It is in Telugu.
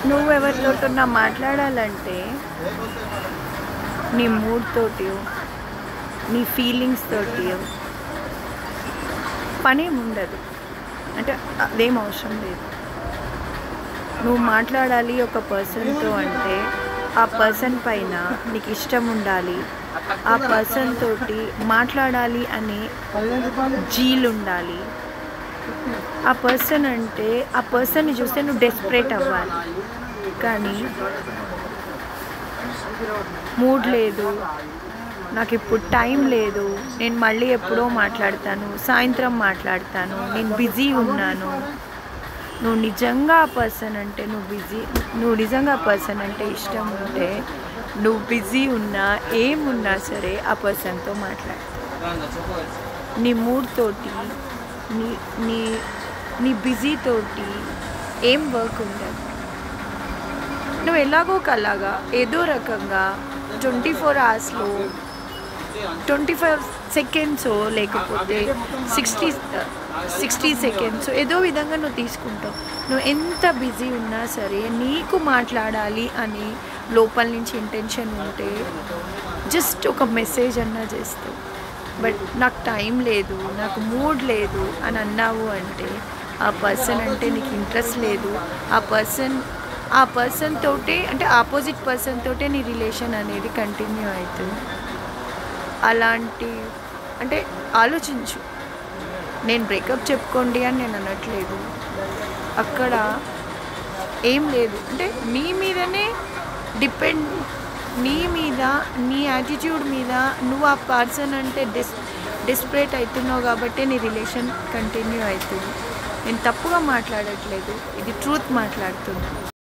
నువ్వెవరితోటన్నా మాట్లాడాలంటే నీ మూడ్ తోటియో నీ ఫీలింగ్స్ తోటియో పనేముండదు. అంటే అదేం అవసరం లేదు. నువ్వు మాట్లాడాలి ఒక పర్సన్తో అంటే ఆ పర్సన్ పైన నీకు ఇష్టం ఉండాలి, ఆ పర్సన్ తోటి మాట్లాడాలి అనే జీల్ ఉండాలి. ఆ పర్సన్ అంటే ఆ పర్సన్ని చూస్తే నువ్వు డెస్పరేట్ అవ్వాలి. కానీ మూడ్ లేదు, నాకు ఇప్పుడు టైం లేదు, నేను మళ్ళీ ఎప్పుడో మాట్లాడతాను, సాయంత్రం మాట్లాడతాను, నేను బిజీ ఉన్నాను. నువ్వు నిజంగా ఆ పర్సన్ అంటే నువ్వు నిజంగా ఆ పర్సన్ అంటే ఇష్టం ఉంటే నువ్వు బిజీ ఉన్నా ఏమున్నా సరే ఆ పర్సన్తో మాట్లాడు. నీ మూడ్ తోటి నీ నీ నీ బిజీ తోటి ఏం వర్క్ ఉండదు. నువ్వు ఎలాగో ఒకలాగా ఏదో రకంగా 24 అవర్స్లో 25 సెకండ్స్ లేకపోతే 60 సెకండ్స్ ఏదో విధంగా నువ్వు తీసుకుంటావు. నువ్వు ఎంత బిజీ ఉన్నా సరే నీకు మాట్లాడాలి అని లోపల నుంచి ఇంటెన్షన్ ఉంటే జస్ట్ ఒక మెసేజ్ అన్నా చేస్తావు. బట్ నాకు టైం లేదు, నాకు మూడ్ లేదు అని అన్నావు అంటే ఆ పర్సన్ అంటే నీకు ఇంట్రెస్ట్ లేదు. ఆ పర్సన్ తోటే అంటే ఆపోజిట్ పర్సన్ తోటే నీ రిలేషన్ అనేది కంటిన్యూ అవుతుంది. అలాంటి అంటే ఆలోచించు. నేను బ్రేకప్ చెప్పుకోండి అని నేను అనట్లేదు. అక్కడ ఏం లేదు. అంటే నీ మీదనే డిపెండ్, నీ మీద నీ యాటిట్యూడ్ మీద నువ్వు ఆ పర్సన్ అంటే డెస్పరేట్ అవుతున్నావు కాబట్టి నీ రిలేషన్ కంటిన్యూ అవుతుంది. నేను తప్పుగా మాట్లాడట్లేదు, ఇది ట్రూత్ మాట్లాడుతున్నా.